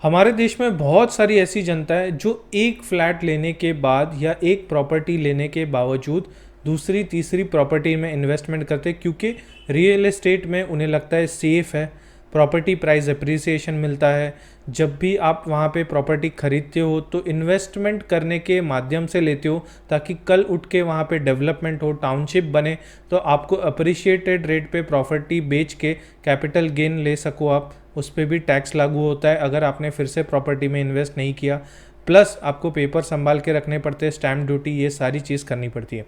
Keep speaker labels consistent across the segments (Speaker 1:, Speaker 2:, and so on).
Speaker 1: हमारे देश में बहुत सारी ऐसी जनता है जो एक फ्लैट लेने के बाद या एक प्रॉपर्टी लेने के बावजूद दूसरी तीसरी प्रॉपर्टी में इन्वेस्टमेंट करते हैं, क्योंकि रियल एस्टेट में उन्हें लगता है सेफ है, प्रॉपर्टी प्राइस अप्रिसिएशन मिलता है। जब भी आप वहाँ पे प्रॉपर्टी खरीदते हो तो इन्वेस्टमेंट करने के माध्यम से लेते हो, ताकि कल उठ के वहाँ पे डेवलपमेंट हो, टाउनशिप बने, तो आपको अप्रिशिएटेड रेट पे प्रॉपर्टी बेच के कैपिटल गेन ले सको आप। उस पर भी टैक्स लागू होता है अगर आपने फिर से प्रॉपर्टी में इन्वेस्ट नहीं किया। प्लस आपको पेपर संभाल के रखने पड़ते हैं, स्टैम्प ड्यूटी, ये सारी चीज़ करनी पड़ती है।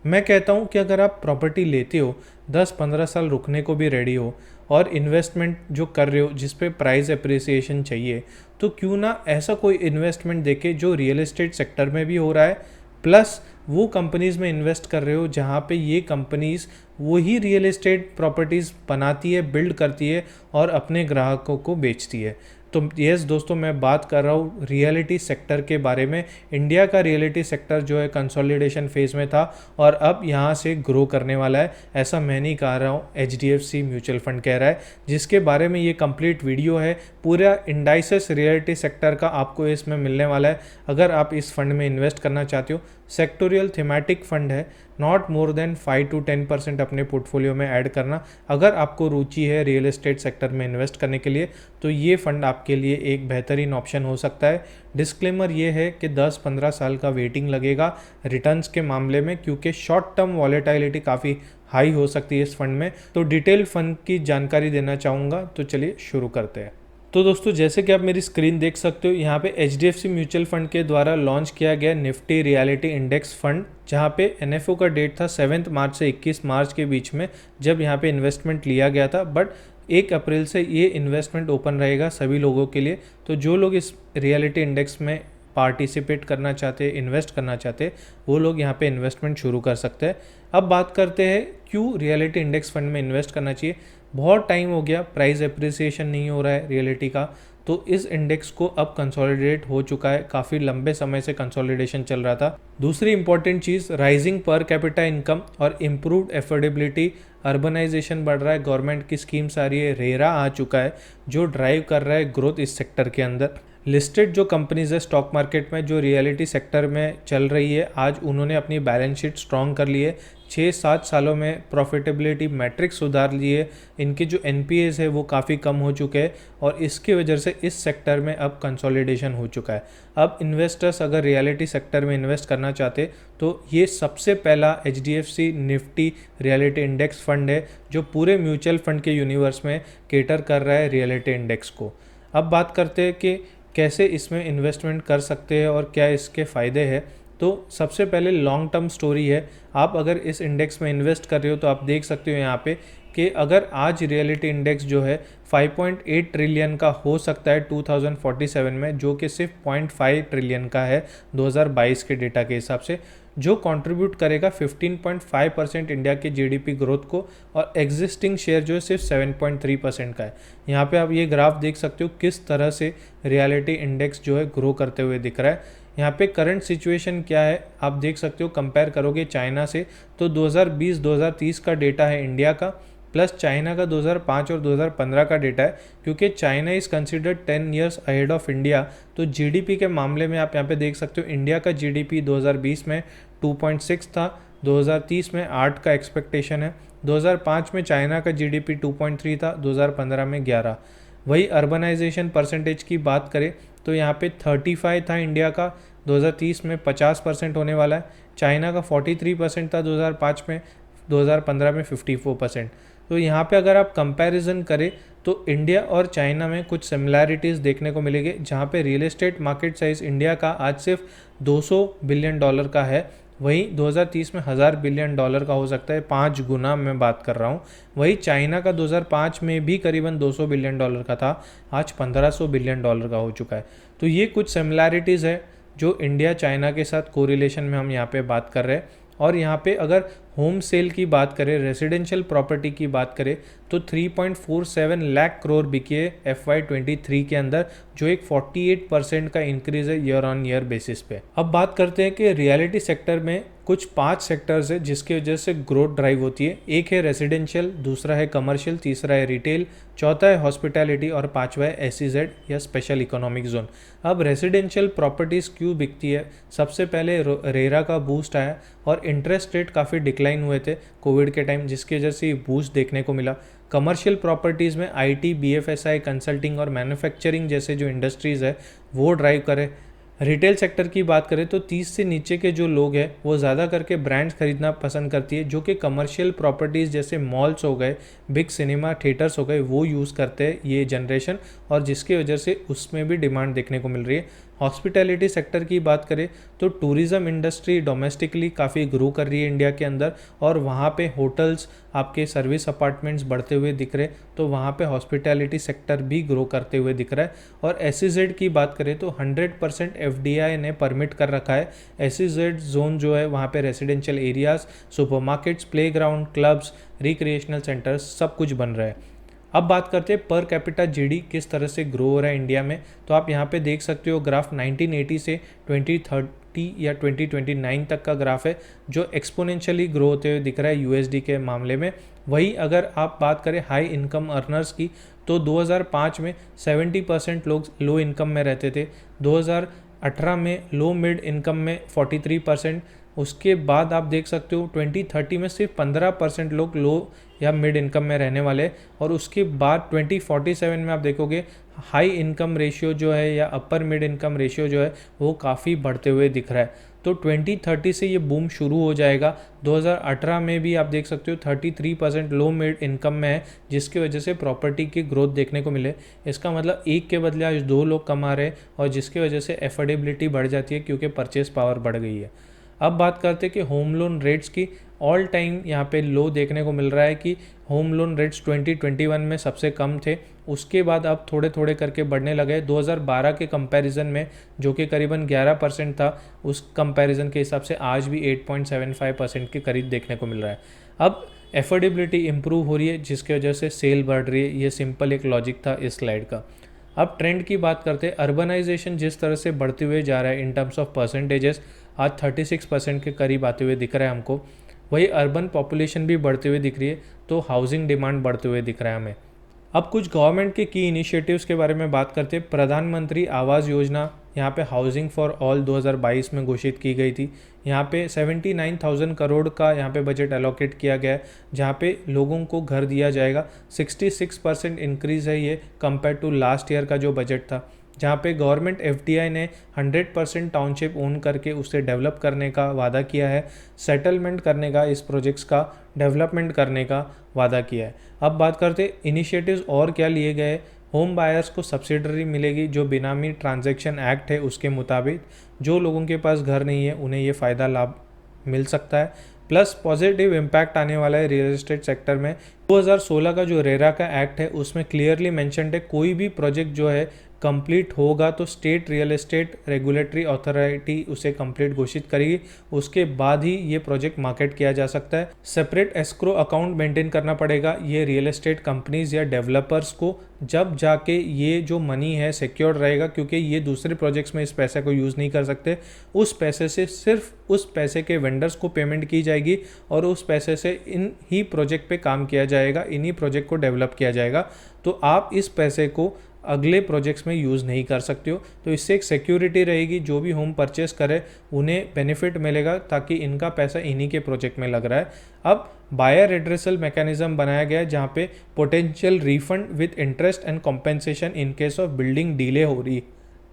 Speaker 1: मैं कहता हूँ कि अगर आप प्रॉपर्टी लेते हो, 10-15 साल रुकने को भी रेडी हो और इन्वेस्टमेंट जो कर रहे हो जिस पे प्राइस अप्रिसिएशन चाहिए, तो क्यों ना ऐसा कोई इन्वेस्टमेंट देखे जो रियल एस्टेट सेक्टर में भी हो रहा है, प्लस वो कंपनीज़ में इन्वेस्ट कर रहे हो जहाँ पे ये कंपनीज़ वही रियल एस्टेट प्रॉपर्टीज़ बनाती है, बिल्ड करती है और अपने ग्राहकों को बेचती है। तो यस दोस्तों, मैं बात कर रहा हूँ रियलिटी सेक्टर के बारे में। इंडिया का रियलिटी सेक्टर जो है कंसोलिडेशन फेज़ में था और अब यहाँ से ग्रो करने वाला है। ऐसा मैं नहीं कह रहा हूँ, HDFC म्यूचुअल फंड कह रहा है, जिसके बारे में ये कंप्लीट वीडियो है। पूरा इंडाइसेस रियलिटी सेक्टर का आपको इसमें मिलने वाला है अगर आप इस फंड में इन्वेस्ट करना चाहते हो। सेक्टोरियल थीमेटिक फंड है, नॉट मोर देन 5 to 10% अपने पोर्टफोलियो में ऐड करना। अगर आपको रुचि है रियल एस्टेट सेक्टर में इन्वेस्ट करने के लिए तो ये फंड आपके लिए एक बेहतरीन ऑप्शन हो सकता है। डिस्क्लेमर ये है कि 10-15 साल का वेटिंग लगेगा रिटर्न्स के मामले में, क्योंकि शॉर्ट टर्म वॉलेटिलिटी काफ़ी हाई हो सकती है इस फंड में। तो डिटेल फंड की जानकारी देना चाहूँगा, तो चलिए शुरू करते हैं। तो दोस्तों, जैसे कि आप मेरी स्क्रीन देख सकते हो, यहाँ पे HDFC म्यूचुअल फंड के द्वारा लॉन्च किया गया निफ्टी रियलिटी इंडेक्स फंड, जहाँ पे NFO का डेट था 7 मार्च से 21 मार्च के बीच में, जब यहाँ पे इन्वेस्टमेंट लिया गया था। बट 1 अप्रैल से ये इन्वेस्टमेंट ओपन रहेगा सभी लोगों के लिए। तो जो लोग इस रियलिटी इंडेक्स में पार्टिसिपेट करना चाहते हैं, इन्वेस्ट करना चाहते हैं, वो लोग यहाँ पे इन्वेस्टमेंट शुरू कर सकते हैं। अब बात करते हैं क्यों रियलिटी इंडेक्स फंड में इन्वेस्ट करना चाहिए। बहुत टाइम हो गया, प्राइस एप्रिसिएशन नहीं हो रहा है रियलिटी का, तो इस इंडेक्स को अब कंसोलिडेट हो चुका है। काफ़ी लंबे समय से कंसोलिडेशन चल रहा था। दूसरी इंपॉर्टेंट चीज़, राइजिंग पर कैपिटा इनकम और इम्प्रूव्ड एफोर्डेबिलिटी, अर्बनाइजेशन बढ़ रहा है, गवर्नमेंट की स्कीम्स आ रही है, रेरा आ चुका है जो ड्राइव कर रहा है ग्रोथ इस सेक्टर के अंदर। लिस्टेड जो कंपनीज है स्टॉक मार्केट में जो रियलिटी सेक्टर में चल रही है, आज उन्होंने अपनी बैलेंस शीट स्ट्रॉन्ग कर ली है। 6-7 सालों में प्रॉफिटेबिलिटी मैट्रिक्स सुधार लिए, इनके जो NPAs है वो काफ़ी कम हो चुके हैं और इसकी वजह से इस सेक्टर में अब कंसोलिडेशन हो चुका है। अब इन्वेस्टर्स अगर रियलिटी सेक्टर में इन्वेस्ट करना चाहते तो ये सबसे पहला HDFC Nifty reality index fund है जो पूरे म्यूचुअल फंड के यूनिवर्स में केटर कर रहा है रियलिटी इंडेक्स को। अब बात करते हैं कि कैसे इसमें इन्वेस्टमेंट कर सकते हैं और क्या इसके फ़ायदे हैं। तो सबसे पहले लॉन्ग टर्म स्टोरी है। आप अगर इस इंडेक्स में इन्वेस्ट कर रहे हो तो आप देख सकते हो यहाँ पे कि अगर आज रियलिटी इंडेक्स जो है 5.8 ट्रिलियन का हो सकता है 2047 में, जो कि सिर्फ 0.5 ट्रिलियन का है 2022 के डेटा के हिसाब से, जो कंट्रीब्यूट करेगा 15.5% इंडिया के GDP ग्रोथ को, और एग्जिस्टिंग शेयर जो है सिर्फ 7.3% का है। यहाँ पे आप ये ग्राफ देख सकते हो किस तरह से रियलिटी इंडेक्स जो है ग्रो करते हुए दिख रहा है। यहाँ पे करंट सिचुएशन क्या है आप देख सकते हो, कंपेयर करोगे चाइना से तो 2020-2030 का डेटा है इंडिया का, प्लस चाइना का 2005 और 2015 का डेटा है। क्योंकि China is considered 10 years ahead of India, तो GDP के मामले में आप यहाँ पे देख सकते हो इंडिया का GDP 2020 में 2.6 था, 2030 में 8 का एक्सपेक्टेशन है, 2005 में चाइना का GDP 2.3 था, 2015 में 11। वही अर्बनाइजेशन परसेंटेज की बात करें तो यहाँ पे 35 था इंडिया का, 2030 में 50% होने वाला है। चाइना का 43% था 2005 में, 2015 में 54%। तो यहाँ पे अगर आप कंपैरिजन करें तो इंडिया और चाइना में कुछ सिमिलैरिटीज़ देखने को मिलेगी, जहाँ पे real estate market size India का आज सिर्फ $200 बिलियन का है, वहीं 2030 में $1000 बिलियन का हो सकता है, 5 गुना मैं बात कर रहा हूँ। वहीं चाइना का 2005 में भी करीबन $200 बिलियन का था, आज $1500 बिलियन का हो चुका है। तो ये कुछ सिमिलैरिटीज़ है जो इंडिया चाइना के साथ कोरिलेशन में हम यहाँ पे बात कर रहे हैं। और यहाँ पे अगर होम सेल की बात करें, रेजिडेंशियल प्रॉपर्टी की बात करें तो 3.47 लाख करोड़ बिकी है FY23 के अंदर, जो एक 48% का इंक्रीज है ईयर ऑन ईयर बेसिस पे। अब बात करते हैं कि रियलिटी सेक्टर में कुछ 5 सेक्टर्स है जिसकी वजह से ग्रोथ ड्राइव होती है। एक है रेजिडेंशियल, दूसरा है कमर्शियल, तीसरा है रिटेल, चौथा है हॉस्पिटैलिटी और पांचवा है SEZ या स्पेशल इकोनॉमिक जोन। अब रेजिडेंशियल प्रॉपर्टीज़ क्यों बिकती है? सबसे पहले रेरा का बूस्ट आया और इंटरेस्ट रेट काफ़ी डिक्लाइन हुए थे कोविड के टाइम, जिसकी वजह से ये बूस्ट देखने को मिला। कमर्शियल प्रॉपर्टीज़ में IT, BFSI, कंसल्टिंग और मैन्युफैक्चरिंग जैसे जो इंडस्ट्रीज़ है वो ड्राइव करे। रिटेल सेक्टर की बात करें तो 30 से नीचे के जो लोग हैं वो ज़्यादा करके ब्रांड्स खरीदना पसंद करती है, जो कि कमर्शियल प्रॉपर्टीज़ जैसे मॉल्स हो गए, बिग सिनेमा थिएटर्स हो गए, वो यूज़ करते हैं ये जनरेशन, और जिसकी वजह से उसमें भी डिमांड देखने को मिल रही है। हॉस्पिटैलिटी सेक्टर की बात करें तो टूरिज़्म इंडस्ट्री डोमेस्टिकली काफ़ी ग्रो कर रही है इंडिया के अंदर, और वहाँ पे होटल्स, आपके सर्विस अपार्टमेंट्स बढ़ते हुए दिख रहे, तो वहाँ पे हॉस्पिटैलिटी सेक्टर भी ग्रो करते हुए दिख रहा है। और SEZ की बात करें तो 100% FDI ने परमिट कर रखा है। SEZ जोन जो है वहाँ पे residential areas, supermarkets, playground, clubs, recreational centres सब कुछ बन रहा है। अब बात करते हैं पर कैपिटा GD किस तरह से ग्रो हो रहा है इंडिया में। तो आप यहाँ पे देख सकते हो ग्राफ 1980 से 2030 या 2029 तक का ग्राफ है, जो एक्सपोनेंशियली ग्रो होते हुए दिख रहा है USD के मामले में। वही अगर आप बात करें हाई इनकम अर्नर्स की तो 2005 में 70% लोग लो इनकम में रहते थे, 2018 में लो मिड इनकम में 43%, उसके बाद आप देख सकते हो 2030 में सिर्फ 15% लोग लो या मिड इनकम में रहने वाले, और उसके बाद 2047 में आप देखोगे हाई इनकम रेशियो जो है या अपर मिड इनकम रेशियो जो है वो काफ़ी बढ़ते हुए दिख रहा है। तो 2030 से ये बूम शुरू हो जाएगा। 2018 में भी आप देख सकते हो 33% लो मिड इनकम में है, जिसकी वजह से प्रॉपर्टी की ग्रोथ देखने को मिले। इसका मतलब एक के बदले आज 2 लोग कमा रहे हैं, और जिसकी वजह से एफोर्डेबिलिटी बढ़ जाती है क्योंकि परचेस पावर बढ़ गई है। अब बात करते हैं कि होम लोन रेट्स की। ऑल टाइम यहाँ पे लो देखने को मिल रहा है कि होम लोन रेट्स 2021 में सबसे कम थे, उसके बाद अब थोड़े थोड़े करके बढ़ने लगे। 2012 के कंपैरिजन में जो कि करीबन 11% था, उस कंपैरिजन के हिसाब से आज भी 8.75% के करीब देखने को मिल रहा है। अब एफोर्डेबिलिटी इंप्रूव हो रही है, जिसकी वजह से सेल बढ़ रही है। ये सिंपल एक लॉजिक था इस स्लाइड का। अब ट्रेंड की बात करते हैं। अर्बनाइजेशन जिस तरह से बढ़ते हुए जा रहा है इन टर्म्स ऑफ परसेंटेजेस, आज 36% के करीब आते हुए दिख रहा है हमको। वही अर्बन पॉपुलेशन भी बढ़ते हुए दिख रही है, तो हाउसिंग डिमांड बढ़ते हुए दिख रहा है हमें। अब कुछ गवर्नमेंट के की इनिशिएटिव्स के बारे में बात करते हैं। प्रधानमंत्री आवास योजना यहाँ पे हाउसिंग फॉर ऑल 2022 में घोषित की गई थी। यहाँ पे 79,000 करोड़ का यहाँ पे बजट एलोकेट किया गया है, जहाँ पे लोगों को घर दिया जाएगा। 66% इंक्रीज़ है ये कंपेयर टू लास्ट ईयर का जो बजट था, जहाँ पे गवर्नमेंट FDI ने 100% टाउनशिप ओन करके उसे डेवलप करने का वादा किया है, सेटलमेंट करने का, इस प्रोजेक्ट्स का डेवलपमेंट करने का वादा किया है। अब बात करते इनिशिएटिव्स और क्या लिए गए। होम बायर्स को सब्सिडरी मिलेगी, जो बेनामी ट्रांजैक्शन एक्ट है उसके मुताबिक जो लोगों के पास घर नहीं है उन्हें ये फ़ायदा लाभ मिल सकता है। प्लस पॉजिटिव इम्पैक्ट आने वाला है रियल एस्टेट सेक्टर में। 2016 का जो रेरा का एक्ट है उसमें क्लियरली मेंशन्ड है, कोई भी प्रोजेक्ट जो है कंप्लीट होगा तो state real estate regulatory authority उसे कंप्लीट घोषित करेगी, उसके बाद ही ये प्रोजेक्ट मार्केट किया जा सकता है। सेपरेट एस्क्रो अकाउंट मेंटेन करना पड़ेगा ये रियल एस्टेट कंपनीज या डेवलपर्स को, जब जाके ये जो मनी है सिक्योर रहेगा, क्योंकि ये दूसरे प्रोजेक्ट्स में इस पैसे को यूज़ नहीं कर सकते। उस पैसे से सिर्फ उस पैसे के वेंडर्स को पेमेंट की जाएगी और उस पैसे से इन ही प्रोजेक्ट पे काम किया जाएगा, इन्हीं प्रोजेक्ट को डेवलप किया जाएगा। तो आप इस पैसे को अगले प्रोजेक्ट्स में यूज़ नहीं कर सकते हो। तो इससे एक सिक्योरिटी रहेगी, जो भी होम परचेस करे उन्हें बेनिफिट मिलेगा, ताकि इनका पैसा इन्हीं के प्रोजेक्ट में लग रहा है। अब बायर एड्रेसल मैकेनिज्म बनाया गया है, जहाँ पे potential refund with interest and compensation in case of building delay हो रही,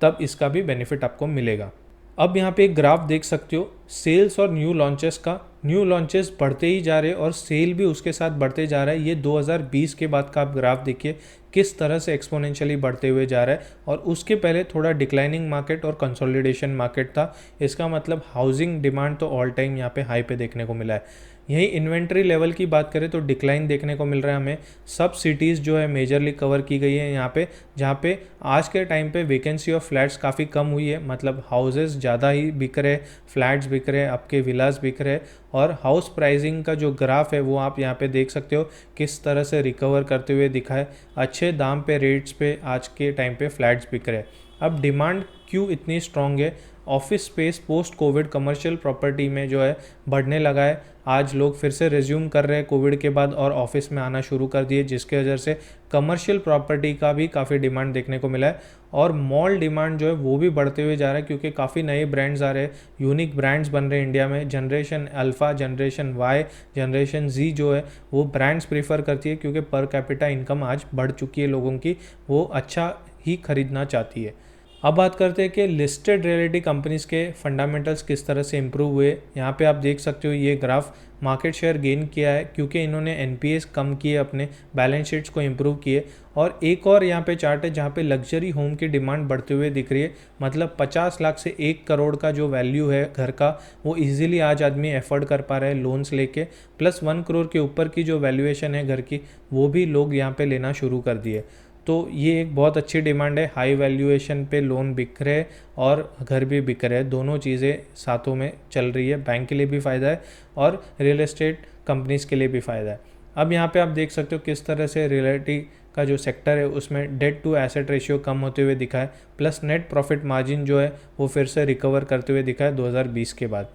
Speaker 1: तब इसका भी बेनिफिट आपको मिलेगा। अब यहाँ पे एक ग्राफ देख सकते हो सेल्स और न्यू लॉन्चेस का। न्यू लॉन्चेस बढ़ते ही जा रहे हैं और सेल भी उसके साथ बढ़ते जा रहा है। ये 2020 के बाद का आप ग्राफ देखिए किस तरह से एक्सपोनेंशियली बढ़ते हुए जा रहा है, और उसके पहले थोड़ा डिक्लाइनिंग मार्केट और कंसोलिडेशन मार्केट था। इसका मतलब हाउसिंग डिमांड तो ऑल टाइम यहाँ पे हाई पे देखने को मिला है। यही इन्वेंट्री लेवल की बात करें तो डिक्लाइन देखने को मिल रहा है हमें। सब सिटीज़ जो है मेजरली कवर की गई है यहाँ पे, जहाँ पे आज के टाइम पे वैकेंसी ऑफ फ्लैट्स काफ़ी कम हुई है, मतलब हाउसेस ज़्यादा ही बिक रहे, फ्लैट्स बिक रहे, आपके विलास बिक रहे, और हाउस प्राइसिंग का जो ग्राफ है वो आप यहाँ पे देख सकते हो किस तरह से रिकवर करते हुए दिखा है। अच्छे दाम पे, रेट्स पे आज के टाइम पे फ्लैट्स बिक रहे हैं। अब डिमांड क्यों इतनी स्ट्रॉन्ग है? Office space post Covid commercial property में जो है बढ़ने लगा है। आज लोग फिर से रिज्यूम कर रहे हैं कोविड के बाद और ऑफिस में आना शुरू कर दिए, जिसके वजह से कमर्शियल प्रॉपर्टी का भी काफ़ी डिमांड देखने को मिला है। और मॉल डिमांड जो है वो भी बढ़ते हुए जा रहा है, क्योंकि काफ़ी नए ब्रांड्स आ रहे हैं, यूनिक ब्रांड्स बन रहे हैं इंडिया में। Generation alpha, generation Y, generation Z जो है वो ब्रांड्स प्रीफर करती है, क्योंकि पर कैपिटा इनकम आज बढ़ चुकी है लोगों की, वो अच्छा ही खरीदना चाहती है। अब बात करते हैं कि लिस्टेड रियलिटी कंपनीज़ के फंडामेंटल्स किस तरह से इम्प्रूव हुए। यहाँ पे आप देख सकते हो ये ग्राफ मार्केट शेयर गेन किया है, क्योंकि इन्होंने एनपीएस कम किए, अपने बैलेंस शीट्स को इम्प्रूव किए। और एक और यहाँ पे चार्ट है जहाँ पे लग्जरी होम की डिमांड बढ़ते हुए दिख रही है, मतलब 50 लाख से 1 करोड़ का जो वैल्यू है घर का, वो इजीली आज आदमी एफोर्ड कर पा रहा है लोन्स लेके। प्लस 1 करोड़ के ऊपर की जो वैल्यूएशन है घर की, वो भी लोग यहाँ पे लेना शुरू कर दिए। तो ये एक बहुत अच्छी डिमांड है, हाई वैल्यूएशन पे लोन बिक रहे और घर भी बिक रहे हैं, दोनों चीज़ें साथों में चल रही है। बैंक के लिए भी फ़ायदा है और रियल एस्टेट कंपनीज़ के लिए भी फ़ायदा है। अब यहाँ पे आप देख सकते हो किस तरह से रियलिटी का जो सेक्टर है उसमें डेट टू एसेट रेशियो कम होते हुए दिखा है, प्लस नेट प्रॉफिट मार्जिन जो है वो फिर से रिकवर करते हुए दिखा है 2020 के बाद।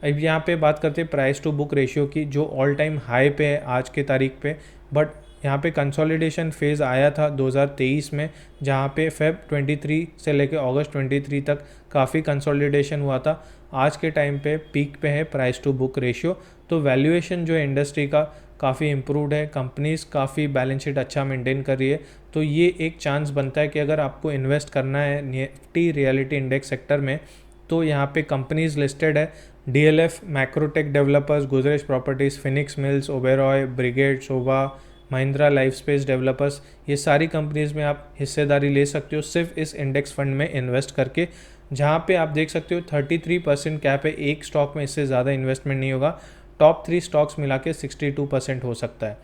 Speaker 1: अब यहाँ पे बात करते हैं प्राइस टू बुक रेशियो की, जो ऑल टाइम हाई पे है आज के तारीख पे। बट यहाँ पे कंसोलिडेशन फेज़ आया था 2023 में, जहाँ पे फेब 23 से लेके अगस्त 23 तक काफ़ी कंसोलिडेशन हुआ था। आज के टाइम पे पीक पे है प्राइस टू बुक रेशियो। तो वैल्यूएशन जो है इंडस्ट्री का काफ़ी इम्प्रूवड है, कंपनीज़ काफ़ी बैलेंस शीट अच्छा मेंटेन कर रही है। तो ये एक चांस बनता है कि अगर आपको इन्वेस्ट करना है निफ्टी रियलिटी इंडेक्स सेक्टर में, तो यहाँ पे कंपनीज़ लिस्टेड है DLF, Macrotech developers, Godrej properties, Phoenix mills, Oberoi, Brigade, Sobha, Mahindra life space developers. ये सारी कंपनीज़ में आप हिस्सेदारी ले सकते हो सिर्फ इस इंडेक्स फंड में इन्वेस्ट करके, जहाँ पे आप देख सकते हो 33% कैप है एक स्टॉक में, इससे ज़्यादा इन्वेस्टमेंट नहीं होगा। टॉप 3 स्टॉक्स मिला के 62% हो सकता है।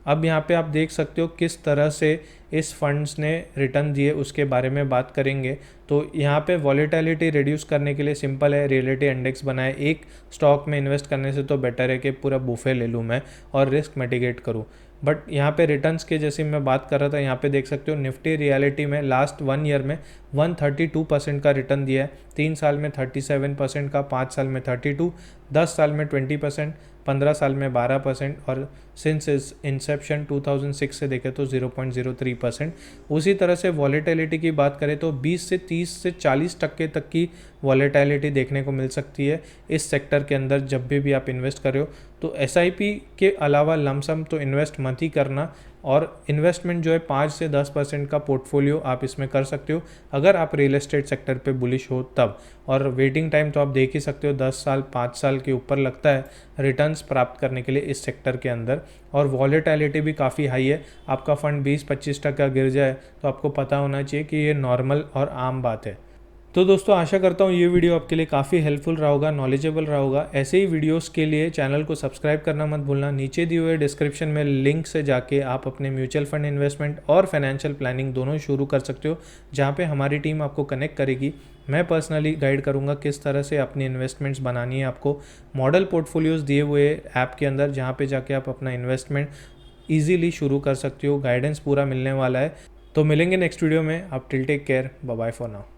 Speaker 1: अब यहाँ पे आप देख सकते हो किस तरह से इस फंड्स ने रिटर्न दिए, उसके बारे में बात करेंगे। तो यहाँ पे वॉलेटिलिटी रिड्यूस करने के लिए सिंपल है, रियलिटी इंडेक्स बनाए। एक स्टॉक में इन्वेस्ट करने से तो बेटर है कि पूरा बुफे ले लूँ मैं और रिस्क मिटिगेट करूँ। बट यहाँ पे रिटर्न्स के जैसे मैं बात कर रहा था, यहाँ पे देख सकते हो निफ्टी रियलिटी में लास्ट 1 ईयर में 132% का रिटर्न दिया है, 3 साल में 37% का, 5 साल में 32%, 10 साल में 20%, 15 साल में 12%, और सिंस इस इंसेप्शन 2006 से देखें तो 0.03%। उसी तरह से वॉलेटिलिटी की बात करें तो 20 से 30 से 40% तक की वॉलेटिलिटी देखने को मिल सकती है इस सेक्टर के अंदर जब भी आप इन्वेस्ट कर रहे हो। तो एसआईपी के अलावा लमसम तो इन्वेस्ट मत ही करना, और इन्वेस्टमेंट जो है 5 से 10% का पोर्टफोलियो आप इसमें कर सकते हो अगर आप रियल एस्टेट सेक्टर पे बुलिश हो तब। और वेटिंग टाइम तो आप देख ही सकते हो, 10 साल 5 साल के ऊपर लगता है रिटर्न्स प्राप्त करने के लिए इस सेक्टर के अंदर। और वॉलेटिलिटी भी काफ़ी हाई है, आपका फंड 20-25% गिर जाए तो आपको पता होना चाहिए कि ये नॉर्मल और आम बात है। तो दोस्तों आशा करता हूँ ये वीडियो आपके लिए काफ़ी हेल्पफुल रहा होगा, नॉलेजेबल रहा होगा। ऐसे ही वीडियोस के लिए चैनल को सब्सक्राइब करना मत भूलना। नीचे दिए हुए डिस्क्रिप्शन में लिंक से जाके आप अपने म्यूचुअल फंड इन्वेस्टमेंट और फाइनेंशियल प्लानिंग दोनों शुरू कर सकते हो, जहाँ पे हमारी टीम आपको कनेक्ट करेगी। मैं पर्सनली गाइड करूँगा किस तरह से अपनी इन्वेस्टमेंट्स बनानी है। आपको मॉडल पोर्टफोलियोज़ दिए हुए ऐप के अंदर, जहाँ पर जाके आप अपना इन्वेस्टमेंट ईजिली शुरू कर सकते हो। गाइडेंस पूरा मिलने वाला है। तो मिलेंगे नेक्स्ट वीडियो में। आप till take care, bye bye for now.